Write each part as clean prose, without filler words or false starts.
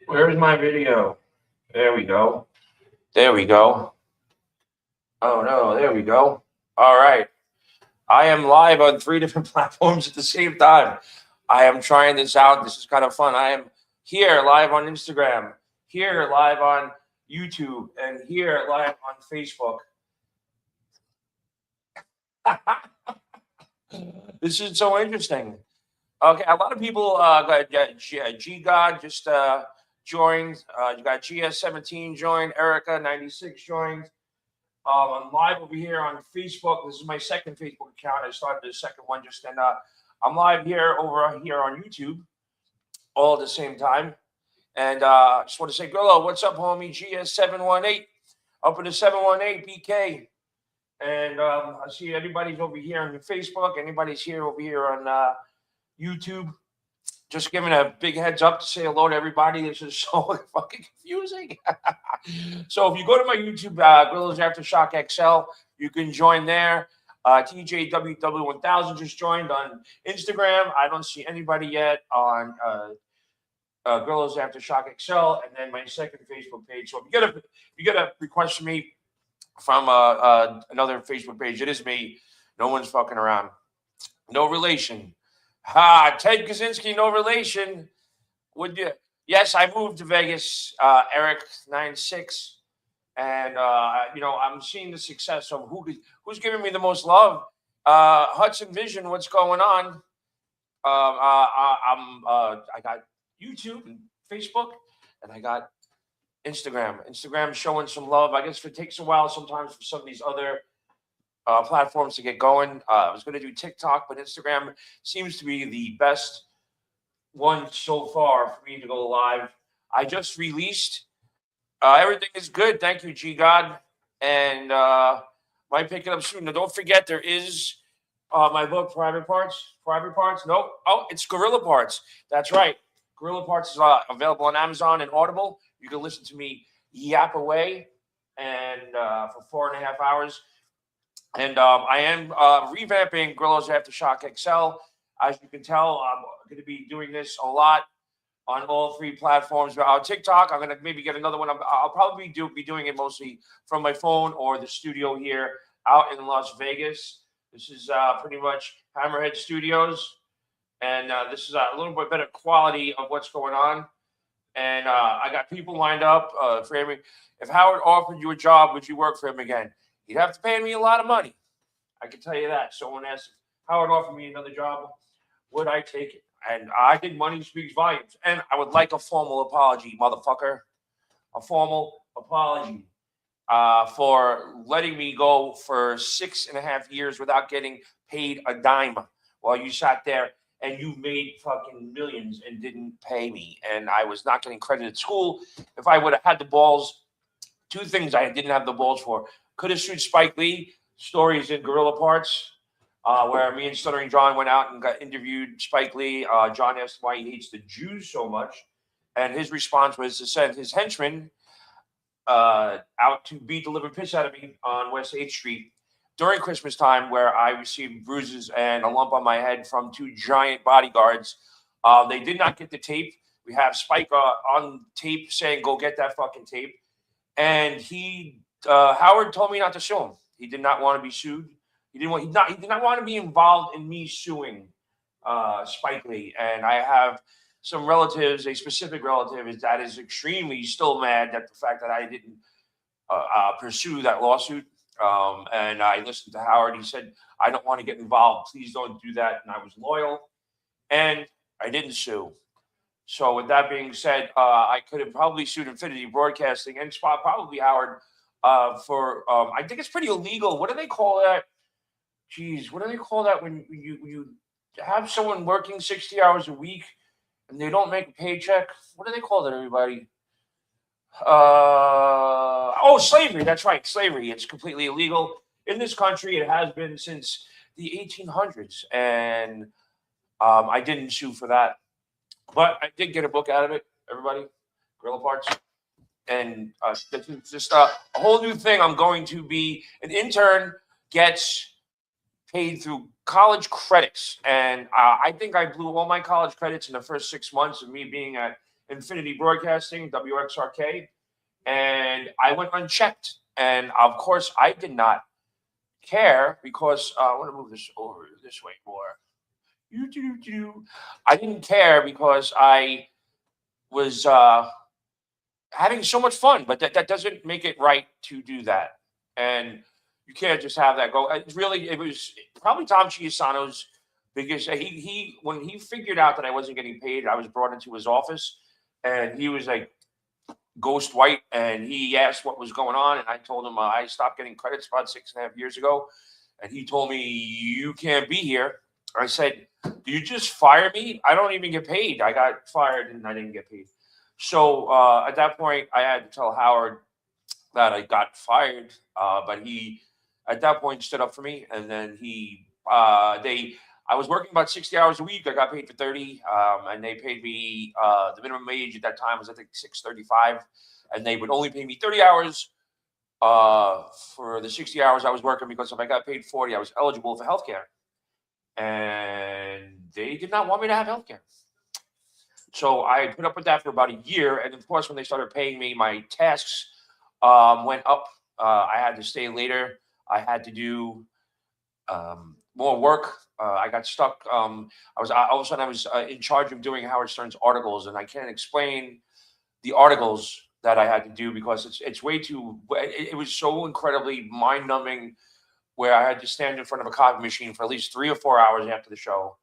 Where's my video? There we go. There we go. Oh no, there we go. All right. I am live on 3 different platforms at the same time. I am trying this out. This is kind of fun. I am here live on Instagram, here live on YouTube, and here live on Facebook. This is so interesting. Okay, a lot of people got G God just joined. You got GS17 joined. Erica 96 joined. I'm live over here on Facebook. This is my second Facebook account. I started the second one just then. I'm live here over here on YouTube, all at the same time. And I just want to say, Grillo, what's up, homie? GS718 up in the 718 BK. And I see everybody's over here on Facebook. Anybody's here over here on YouTube. Just giving a big heads up to say hello to everybody. This is so fucking confusing. So if you go to my YouTube, Grillo's Aftershock XL, you can join there. TJWW1000 just joined on Instagram. I don't see anybody yet on Grillo's Aftershock XL, and then my second Facebook page. So if you get a request from me from another Facebook page, it is me. No one's fucking around. No relation. Ted Kaczynski, no relation. Would you? Yes, I moved to Vegas, Eric 96, and I'm seeing the success of who's giving me the most love. Hudson Vision, what's going on? I got YouTube and Facebook, and I got Instagram. Instagram showing some love. I guess it takes a while sometimes for some of these other platforms to get going. I was going to do TikTok, but Instagram seems to be the best one so far for me to go live. I just released. Everything is good. Thank you, G God. And might pick it up soon. Now, don't forget, there is my book, Private Parts. Private Parts? Nope. Oh, it's Gorilla Parts. That's right. Gorilla Parts is available on Amazon and Audible. You can listen to me yap away and for 4.5 hours. And I am revamping Grillo's Aftershock XL. As you can tell, I'm going to be doing this a lot on all 3 platforms. TikTok, I'm going to maybe get another one. I'll probably be doing it mostly from my phone or the studio here out in Las Vegas. This is pretty much Hammerhead Studios. And this is a little bit better quality of what's going on. And I got people lined up for him. If Howard offered you a job, would you work for him again? He'd have to pay me a lot of money. I can tell you that. Someone asked if Howard offered me another job, would I take it? And I think money speaks volumes. And I would like a formal apology, motherfucker. A formal apology for letting me go for 6.5 years without getting paid a dime while you sat there and you made fucking millions and didn't pay me. And I was not getting credit at school. If I would have had the balls, 2 things I didn't have the balls for. Could have sued Spike Lee. Stories in Gorilla Parts, where me and Stuttering John went out and got interviewed Spike Lee. John asked why he hates the Jews so much, and his response was to send his henchmen out to beat the living piss out of me on West 8th Street during Christmas time, where I received bruises and a lump on my head from 2 giant bodyguards. They did not get the tape. We have Spike on tape saying, "Go get that fucking tape," and Howard told me not to sue him. He did not want to be sued. He did not want to be involved in me suing Spike Lee. And I have some relatives, a specific relative that is extremely still mad at the fact that I didn't pursue that lawsuit. And I listened to Howard. He said, "I don't want to get involved. Please don't do that." And I was loyal, and I didn't sue. So with that being said, I could have probably sued Infinity Broadcasting and probably Howard for I think it's pretty illegal. What do they call that? Geez, what do they call that when you have someone working 60 hours a week and they don't make a paycheck? What do they call that, everybody? Slavery. That's right, slavery. It's completely illegal in this country. It has been since the 1800s, and I didn't sue for that, but I did get a book out of it. Everybody, Gorilla Parts. And this is just a whole new thing. I'm going to be an intern, gets paid through college credits, and I think I blew all my college credits in the first 6 months of me being at Infinity Broadcasting, WXRK, and I went unchecked. And of course, I did not care because I want to move this over this way more. I didn't care because I was having so much fun, but that doesn't make it right to do that. And you can't just have that go. It was probably Tom Chiusano's biggest. He when he figured out that I wasn't getting paid, I was brought into his office, and he was like ghost white, and he asked what was going on, and I told him I stopped getting credits about 6.5 years ago, and he told me you can't be here. I said, "Do you just fire me? I don't even get paid. I got fired and I didn't get paid." So at that point, I had to tell Howard that I got fired, but he at that point stood up for me, and then I was working about 60 hours a week. I got paid for 30, and they paid me the minimum wage at that time was I think $6.35, and they would only pay me 30 hours for the 60 hours I was working because if I got paid 40, I was eligible for healthcare, and they did not want me to have healthcare. So I put up with that for about a year, and of course, when they started paying me, my tasks went up. I had to stay later. I had to do more work. I got stuck. I was all of a sudden I was in charge of doing Howard Stern's articles, and I can't explain the articles that I had to do because it's way too. It was so incredibly mind numbing, where I had to stand in front of a copy machine for at least 3 or 4 hours after the show,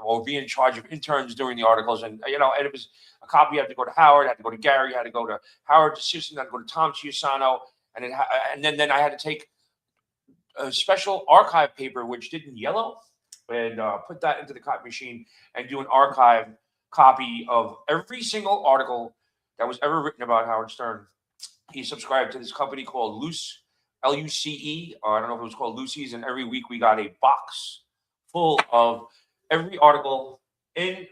or be in charge of interns doing the articles, and and it was a copy had to go to Howard, had to go to Gary, had to go to Howard's assistant, had to go to Tom Chiusano, and then I had to take a special archive paper which didn't yellow and put that into the copy machine and do an archive copy of every single article that was ever written about Howard Stern. He subscribed to this company called Luce, Luce, or I don't know if it was called Lucy's, and every week we got a box full of every article in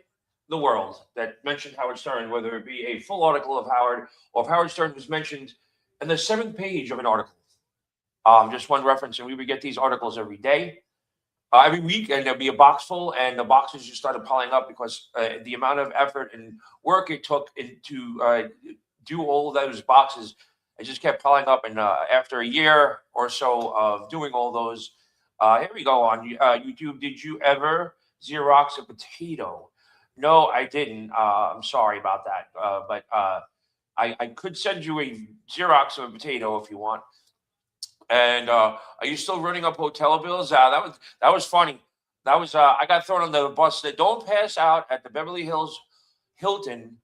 the world that mentioned Howard Stern, whether it be a full article of Howard or if Howard Stern was mentioned in the 7th page of an article. Just one reference, and we would get these articles every day, every week, and there'd be a box full, and the boxes just started piling up because the amount of effort and work it took to do all of those boxes, it just kept piling up. And after a year or so of doing all those, here we go on YouTube. Did you ever Xerox a potato? No, I didn't. I'm sorry about that, but I could send you a Xerox of a potato if you want. And are you still running up hotel bills? That was funny. That was I got thrown on the bus that don't pass out at the Beverly Hills Hilton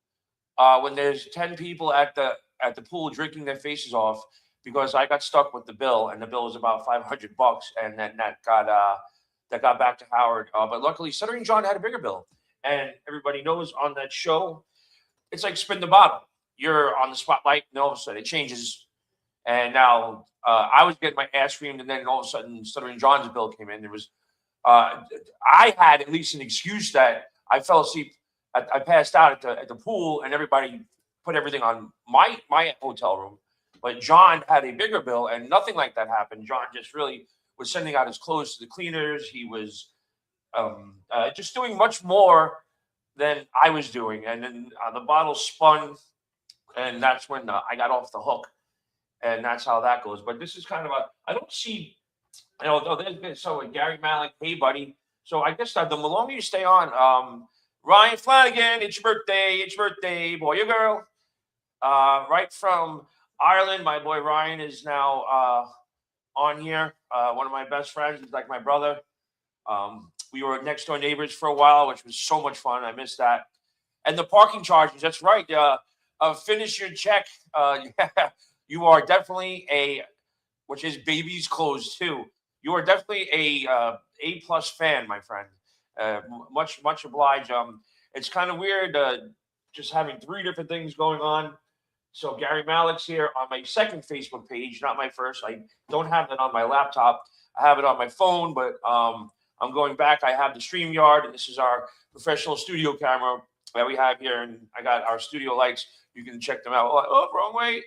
when there's 10 people at the pool drinking their faces off because I got stuck with the bill, and the bill was about $500, and then that got back to Howard. But luckily, Stuttering John had a bigger bill, and everybody knows on that show, it's like spin the bottle. You're on the spotlight, and all of a sudden it changes. And now I was getting my ass creamed, and then all of a sudden, Stuttering John's bill came in. There was, I had at least an excuse that I fell asleep. I passed out at the pool, and everybody put everything on my hotel room. But John had a bigger bill, and nothing like that happened. John just really was sending out his clothes to the cleaners. He was just doing much more than I was doing. And then the bottle spun, and that's when I got off the hook. And that's how that goes. But this is kind of I don't see, so Gary Malik, hey, buddy. So I guess the longer you stay on, Ryan Flanagan, it's your birthday, boy or girl. Right from Ireland, my boy Ryan is now on here. One of my best friends, he's like my brother. We were next door neighbors for a while, which was so much fun. I missed that. And the parking charges, that's right. Finish your check. You are definitely which is baby's clothes too. You are definitely a plus fan, my friend. Much obliged. It's kind of weird just having 3 different things going on. So Gary Malik's here on my second Facebook page, not my first. I don't have that on my laptop. I have it on my phone, but I'm going back. I have the StreamYard, and this is our professional studio camera that we have here, and I got our studio lights. You can check them out. Oh, wrong way.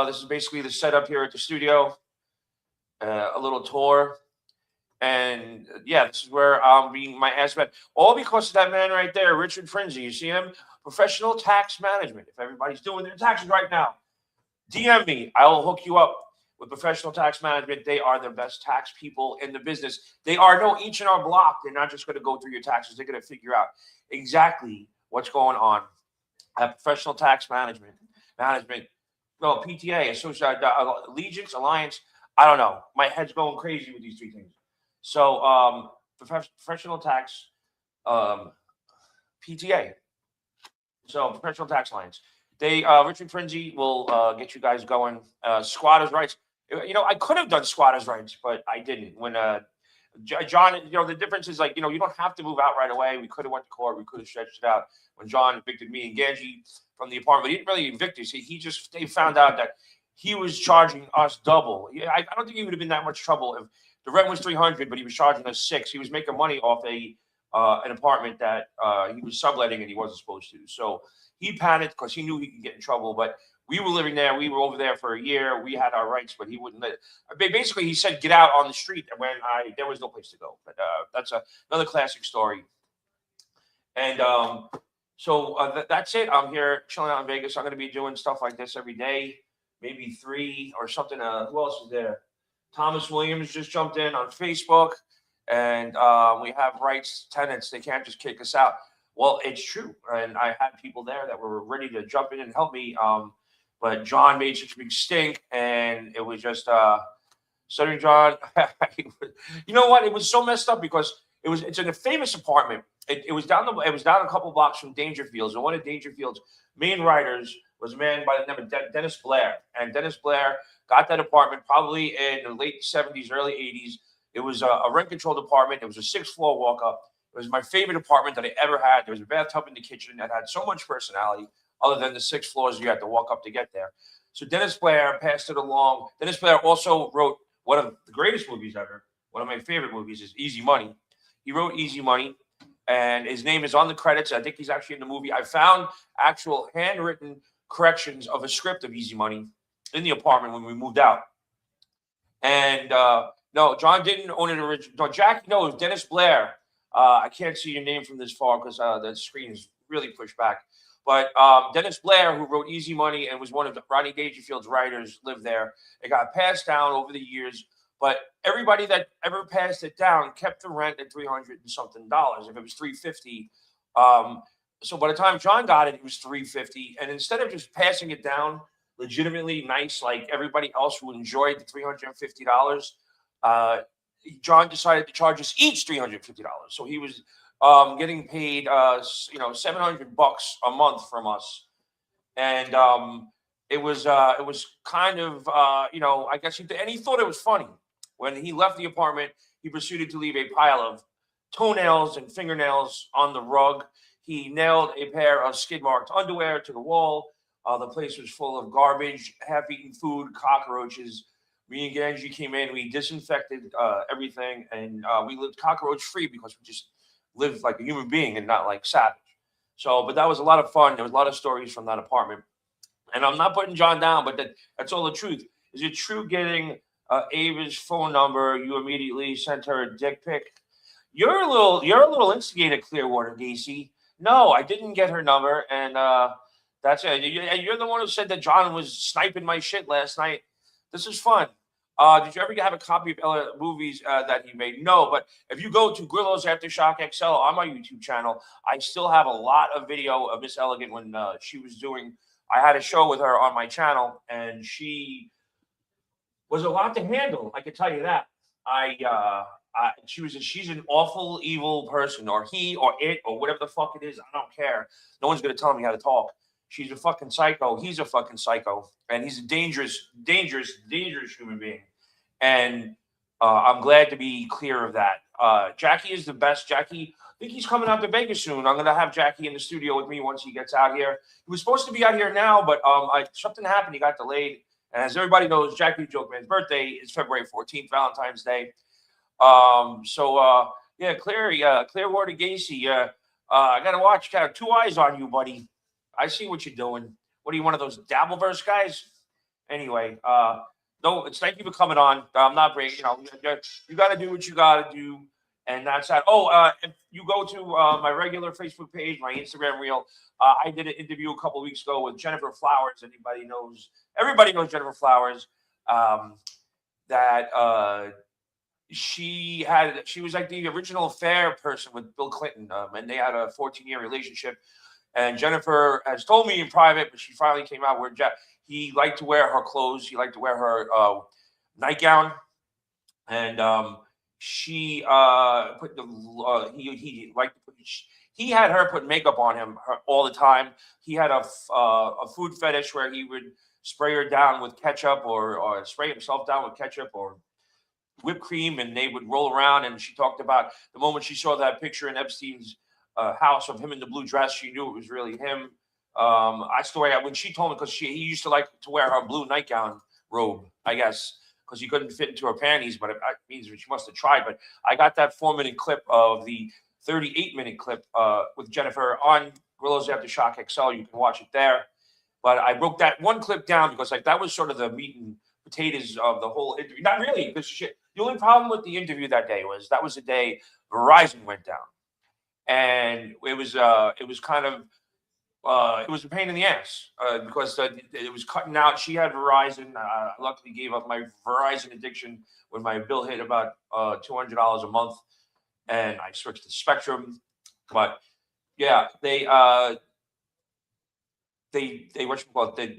This is basically the setup here at the studio. A little tour. And yeah, this is where I'm being my ass met. All because of that man right there, Richard Frenzy. You see him? Professional Tax Management. If everybody's doing their taxes right now, DM me. I will hook you up with Professional Tax Management. They are the best tax people in the business. They are no H&R Block. They're not just going to go through your taxes. They're going to figure out exactly what's going on at Professional Tax Management. No, PTA, Associated Allegiance, Alliance. I don't know. My head's going crazy with these three things. So, Professional Tax, PTA. So, Professional Tax Alliance. They Richard Frenzy will get you guys going. Squatters' rights. I could have done squatters' rights, but I didn't. When John, the difference is like, you don't have to move out right away. We could have went to court. We could have stretched it out. When John evicted me and Ganji from the apartment, he didn't really evict us. They found out that he was charging us double. I don't think he would have been that much trouble if the rent was $300, but he was charging us $600. He was making money off an apartment that he was subletting and he wasn't supposed to. So he panicked because he knew he could get in trouble. But we were living there. We were over there for a year. We had our rights, but he wouldn't let. Basically, he said, "Get out on the street." When there was no place to go. But that's another classic story. And so that's it. I'm here chilling out in Vegas. I'm going to be doing stuff like this every day, maybe 3 or something. Who else is there? Thomas Williams just jumped in on Facebook, and we have rights tenants. They can't just kick us out. Well, it's true. And I had people there that were ready to jump in and help me. But John made such a big stink, and it was just Southern John. You know what? It was so messed up because it's in a famous apartment. It was down a couple blocks from Dangerfields, and one of Dangerfield's main writers was a man by the name of Dennis Blair. And Dennis Blair got that apartment probably in the late 70s, early 80s. It was a rent-controlled apartment. It was a 6th-floor walk-up. It was my favorite apartment that I ever had. There was a bathtub in the kitchen that had so much personality, other than the 6 floors you had to walk up to get there. So Dennis Blair passed it along. Dennis Blair also wrote one of the greatest movies ever. One of my favorite movies is Easy Money. He wrote Easy Money, and his name is on the credits. I think he's actually in the movie. I found actual handwritten corrections of a script of Easy Money in the apartment when we moved out. And no, John didn't own it originally. No, Jack, no, it was Dennis Blair. I can't see your name from this far because the screen is really pushed back. But Dennis Blair, who wrote Easy Money and was one of Rodney Dangerfield's writers, lived there. It got passed down over the years. But everybody that ever passed it down kept the rent at $300 and something. If it was $350, so by the time John got it, it was $350. And instead of just passing it down legitimately nice, like everybody else who enjoyed the $350, John decided to charge us each $350. So he was getting paid, $700 a month from us, and it was kind of, I guess he thought it was funny. When he left the apartment, he proceeded to leave a pile of toenails and fingernails on the rug. He nailed a pair of skid-marked underwear to the wall. The place was full of garbage, half-eaten food, cockroaches. Me and Ganji came in. We disinfected everything, and we lived cockroach-free because we just lived like a human being and not like savage. So, but that was a lot of fun. There was a lot of stories from that apartment. And I'm not putting John down, but that's all the truth. Is it true getting Ava's phone number, you immediately sent her a dick pic? You're a little instigated, Clearwater Gacy. No, I didn't get her number, and that's it. You're the one who said that John was sniping my shit last night. This is fun. Did you ever have a copy of Ella movies that he made? No, but if you go to Grillo's Aftershock XL on my YouTube channel, I still have a lot of video of Miss Elegant when she was doing. I had a show with her on my channel, and she was a lot to handle. I can tell you that. She's an awful, evil person, or he, or it, or whatever the fuck it is. I don't care. No one's gonna tell me how to talk. She's a fucking psycho. He's a fucking psycho, and he's a dangerous, dangerous, dangerous human being. And I'm glad to be clear of that. Jackie is the best. Jackie, I think he's coming out to Vegas soon. I'm gonna have Jackie in the studio with me once he gets out here. He was supposed to be out here now, but something happened. He got delayed. And as everybody knows, Jackie Jokeman's birthday is February 14th, Valentine's Day. Clearwater Gacy. I gotta watch. Got 2 eyes on you, buddy. I see what you're doing. What are you, one of those Dabbleverse guys? Anyway, no, it's thank you for coming on. I'm not breaking. You got to do what you got to do, and that's that. Oh, if you go to my regular Facebook page, my Instagram reel, I did an interview a couple of weeks ago with Jennifer Flowers. Everybody knows Jennifer Flowers. That she was like the original affair person with Bill Clinton, and they had a 14-year relationship. And Jennifer has told me in private, but she finally came out where he liked to wear her clothes. He liked to wear her nightgown, and she put the he liked to put. He had her put makeup on him all the time. He had a food fetish where he would spray her down with ketchup or spray himself down with ketchup or whipped cream, and they would roll around. And she talked about the moment she saw that picture in Epstein's house of him in the blue dress, she knew it was really him. That's the way when she told me, because he used to like to wear her blue nightgown robe, I guess, because he couldn't fit into her panties, but it means she must have tried. But I got that 4-minute clip of the 38-minute clip with Jennifer on Gorillas Aftershock XL. You can watch it there. But I broke that one clip down because that was sort of the meat and potatoes of the whole interview. Not really, because the only problem with the interview that day was that was the day Verizon went down, and it was kind of it was a pain in the ass because it was cutting out. She had Verizon. I luckily gave up my Verizon addiction when my bill hit about $200 a month, and I switched to Spectrum. But yeah, they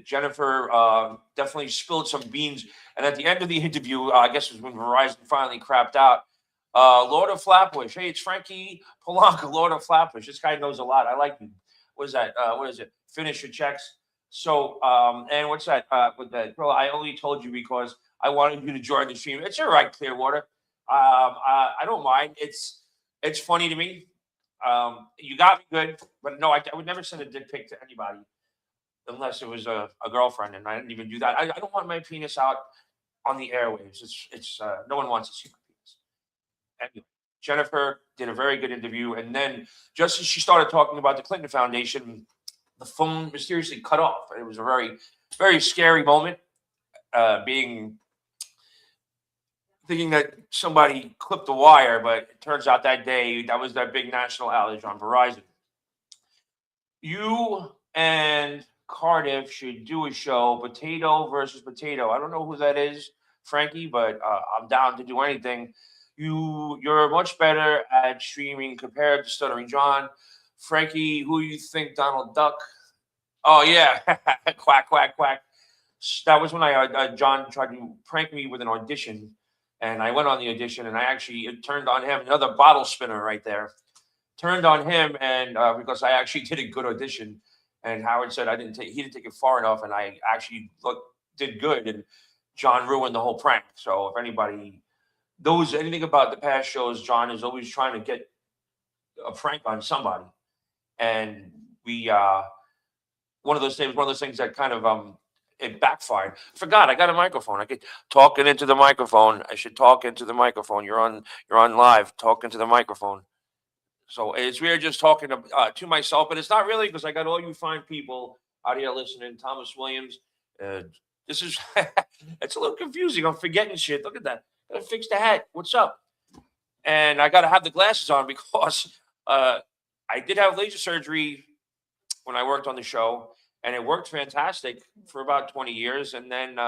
Jennifer definitely spilled some beans. And at the end of the interview, I guess it was when Verizon finally crapped out. Lord of Flatbush. Hey, it's Frankie Polanco, Lord of Flatbush. This guy knows a lot. I like him. What is that? What is it? Finish your checks. So, and what's that? With that, bro, I only told you because I wanted you to join the stream. It's all right, Clearwater. I don't mind. It's funny to me. You got me good, but no, I would never send a dick pic to anybody unless it was a girlfriend, and I didn't even do that. I don't want my penis out on the airwaves. It's no one wants to see my penis. Anyway, Jennifer did a very good interview, and then just as she started talking about the Clinton Foundation, the phone mysteriously cut off. It was a very, very scary moment. Thinking that somebody clipped the wire, but it turns out that day that was that big national outage on Verizon. You and Cardiff should do a show, potato versus potato. I don't know who that is, Frankie, but I'm down to do anything. You're much better at streaming compared to Stuttering John. Frankie, who you think, Donald Duck? Oh yeah, quack quack quack. That was when John tried to prank me with an audition, and I went on the audition, and it turned on him. Another bottle spinner right there. Turned on him, and because I actually did a good audition. And Howard said he didn't take it far enough, and I actually did good. And John ruined the whole prank. So if anybody knows anything about the past shows, John is always trying to get a prank on somebody. And we one of those things that kind of it backfired. Forgot I got a microphone. I could talking into the microphone. I should talk into the microphone. You're on live. Talk into the microphone. So it's weird just talking to myself, but it's not really, because I got all you fine people out here listening. Thomas Williams. This is it's a little confusing. I'm forgetting shit. Look at that. Gotta fix the hat. What's up? And I gotta have the glasses on because I did have laser surgery when I worked on the show, and it worked fantastic for about 20 years, and then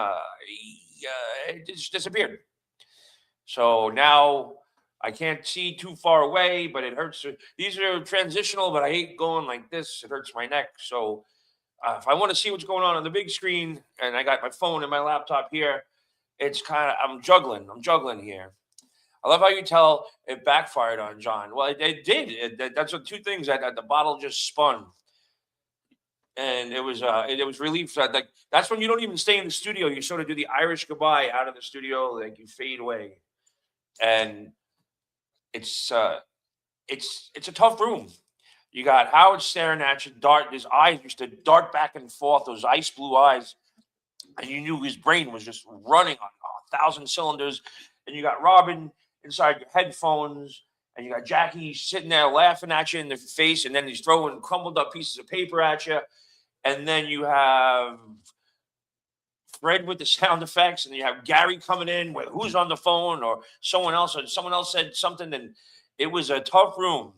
it just disappeared. So now I can't see too far away, but it hurts. These are transitional, but I hate going like this. It hurts my neck. So if I want to see what's going on the big screen, and I got my phone and my laptop here, it's I'm juggling here. I love how you tell it backfired on John. Well, it did. That's the two things that the bottle just spun. And it was relief. That's when you don't even stay in the studio. You sort of do the Irish goodbye out of the studio, like you fade away. And it's a tough room. You got Howard staring at you, his eyes used to dart back and forth, those ice blue eyes, and you knew his brain was just running on 1,000 cylinders. And you got Robin inside your headphones, and you got Jackie sitting there laughing at you in the face, and then he's throwing crumbled up pieces of paper at you. And then you have thread with the sound effects, and you have Gary coming in with who's on the phone or someone else, said something, and it was a tough room.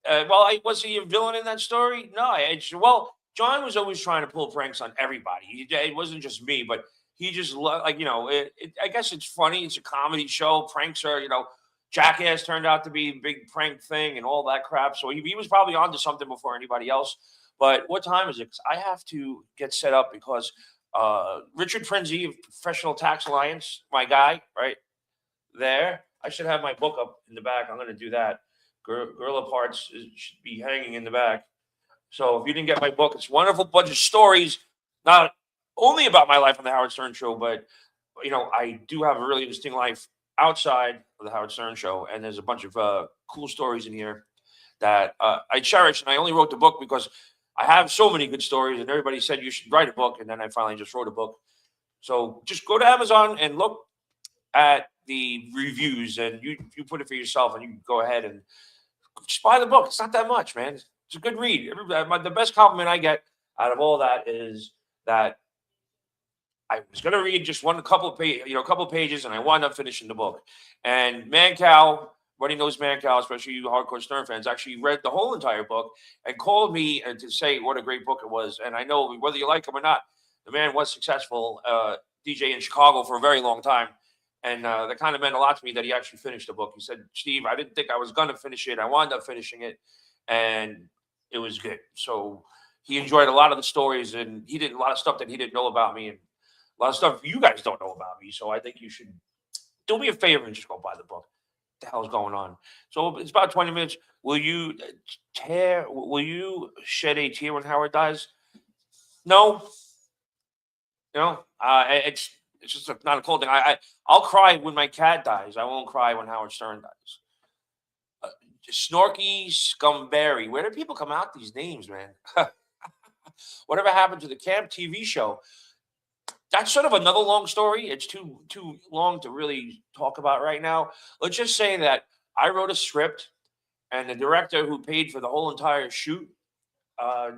Was he a villain in that story? No. John was always trying to pull pranks on everybody. It wasn't just me, but he just I guess it's funny. It's a comedy show. Pranks are, Jackass turned out to be a big prank thing and all that crap. So he was probably onto something before anybody else. But what time is it? 'Cause I have to get set up because Richard Prinzi of Professional Tax Alliance, my guy, right there. I should have my book up in the back. I'm going to do that. Gorilla Parts should be hanging in the back. So if you didn't get my book, it's a wonderful bunch of stories, not only about my life on the Howard Stern Show, but I do have a really interesting life outside of the Howard Stern Show, and there's a bunch of cool stories in here that I cherish. And I only wrote the book because I have so many good stories, and everybody said you should write a book, and then I finally just wrote a book. So just go to Amazon and look at the reviews, and you put it for yourself, and you can go ahead and just buy the book. It's not that much, man. It's a good read. The best compliment I get out of all that is that I was going to read just a couple of pages, and I wound up finishing the book. And Mancow, everybody knows Mancow, especially you hardcore Stern fans, actually read the whole entire book and called me to say what a great book it was. And I know whether you like him or not, the man was successful DJ in Chicago for a very long time. And that kind of meant a lot to me that he actually finished the book. He said, Steve, I didn't think I was going to finish it. I wound up finishing it, and it was good. So he enjoyed a lot of the stories, and he did a lot of stuff that he didn't know about me, and a lot of stuff you guys don't know about me. So I think you should do me a favor and just go buy the book. What the hell is going on? So it's about 20 minutes. Will you shed a tear when Howard dies? No. It's just not a cold thing. I'll cry when my cat dies. I won't cry when Howard Stern dies. Snorky Scumberry. Where do people come out these names, man? Whatever happened to the Camp TV show? That's sort of another long story. It's too long to really talk about right now. Let's just say that I wrote a script, and the director who paid for the whole entire shoot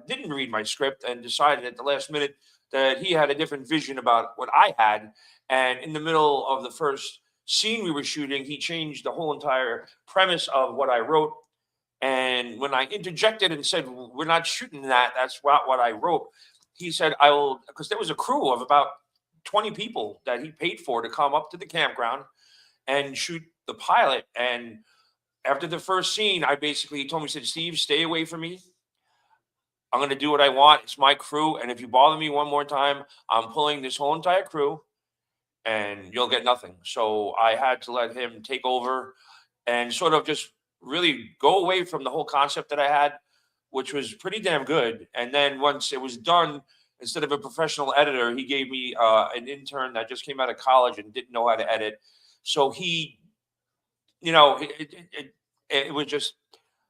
didn't read my script and decided at the last minute that he had a different vision about what I had. And in the middle of the first scene we were shooting, he changed the whole entire premise of what I wrote. And when I interjected and said, we're not shooting that, that's what I wrote, he said, I will, because there was a crew of about 20 people that he paid for to come up to the campground and shoot the pilot. And after the first scene, he told me, he said, Steve, stay away from me. I'm going to do what I want. It's my crew. And if you bother me one more time, I'm pulling this whole entire crew and you'll get nothing. So I had to let him take over and sort of just really go away from the whole concept that I had, which was pretty damn good. And then once it was done, instead of a professional editor, he gave me an intern that just came out of college and didn't know how to edit. So he, it was just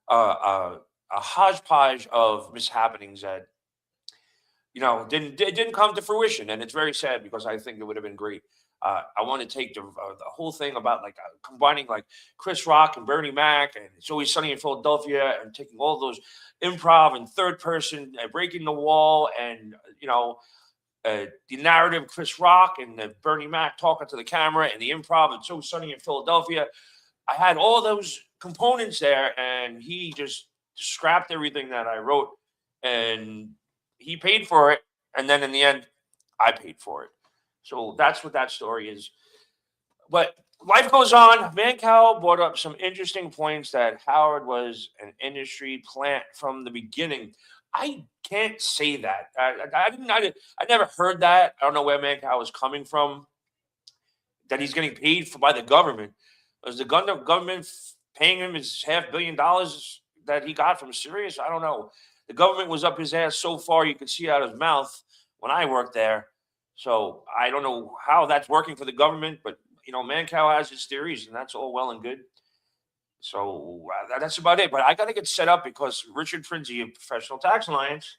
a hodgepodge of mishappenings that, didn't come to fruition. And it's very sad because I think it would have been great. I want to take the whole thing about combining Chris Rock and Bernie Mac and It's Always Sunny in Philadelphia and taking all those improv and third person, breaking the wall, and the narrative Chris Rock and the Bernie Mac talking to the camera and the improv and It's Always Sunny in Philadelphia. I had all those components there, and he just scrapped everything that I wrote, and he paid for it. And then in the end, I paid for it. So that's what that story is. But life goes on. Mancow brought up some interesting points that Howard was an industry plant from the beginning. I can't say that. I never heard that. I don't know where Mancow was coming from, that he's getting paid for by the government. Was the government paying him his $500 million that he got from Sirius? I don't know. The government was up his ass so far you could see out his mouth when I worked there. So I don't know how that's working for the government, but Mancow has his theories, and that's all well and good. So that's about it. But I got to get set up because Richard Prinzi of Professional Tax Alliance,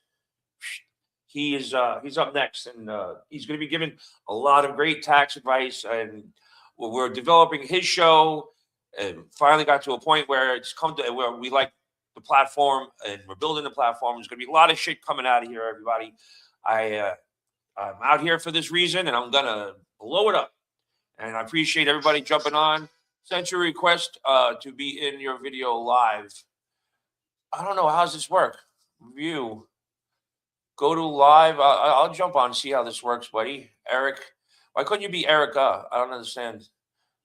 he's up next, and he's going to be giving a lot of great tax advice. And we're developing his show, and finally got to a point where it's come to where we like the platform, and we're building the platform. There's going to be a lot of shit coming out of here, everybody. I'm out here for this reason, and I'm gonna blow it up. And I appreciate everybody jumping on. Sent your request to be in your video live. I don't know, how's this work? View. Go to live. I'll jump on, see how this works, buddy. Eric, why couldn't you be Erica? I don't understand.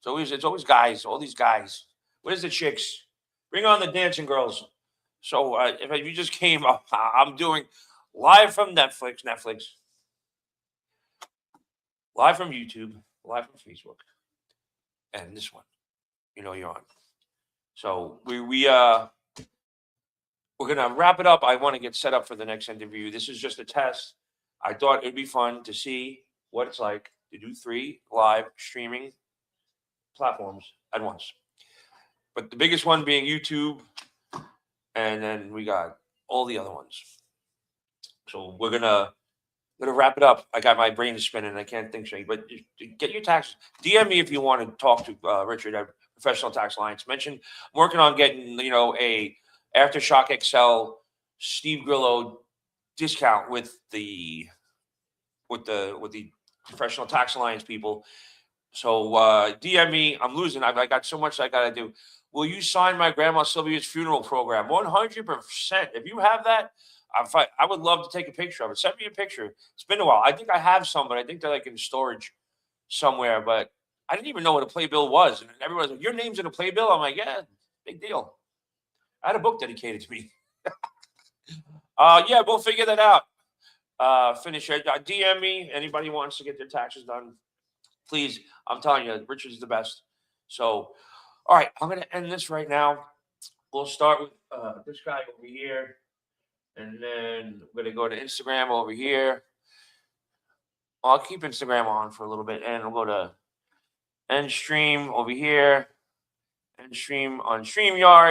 It's always guys. All these guys. Where's the chicks? Bring on the dancing girls. So if you just came up, I'm doing live from Netflix, live from YouTube, live from Facebook, and this one. You know you're on. So we're gonna wrap it up. I want to get set up for the next interview. This is just a test. I thought it'd be fun to see what it's like to do 3 live streaming platforms at once. But the biggest one being YouTube, and then we got all the other ones. So we're gonna wrap it up. I got my brain spinning. I can't think straight. But get your taxes. DM me if you want to talk to Richard at Professional Tax Alliance. I'm working on getting a Aftershock XL Steve Grillo discount with the Professional Tax Alliance people. So DM me. I'm losing. I got so much I got to do. Will you sign my grandma Sylvia's funeral program? 100%. If you have that, I would love to take a picture of it. Send me a picture. It's been a while. I think I have some, but I think they're like in storage somewhere. But I didn't even know what a playbill was. And everybody's like, your name's in a playbill? I'm like, yeah, big deal. I had a book dedicated to me. Yeah, we'll figure that out. Finish it. DM me. Anybody wants to get their taxes done, please. I'm telling you, Richard's the best. So, all right, I'm going to end this right now. We'll start with this guy over here. And then we're going to go to Instagram over here. I'll keep Instagram on for a little bit. And we'll go to end stream over here. End stream on StreamYard.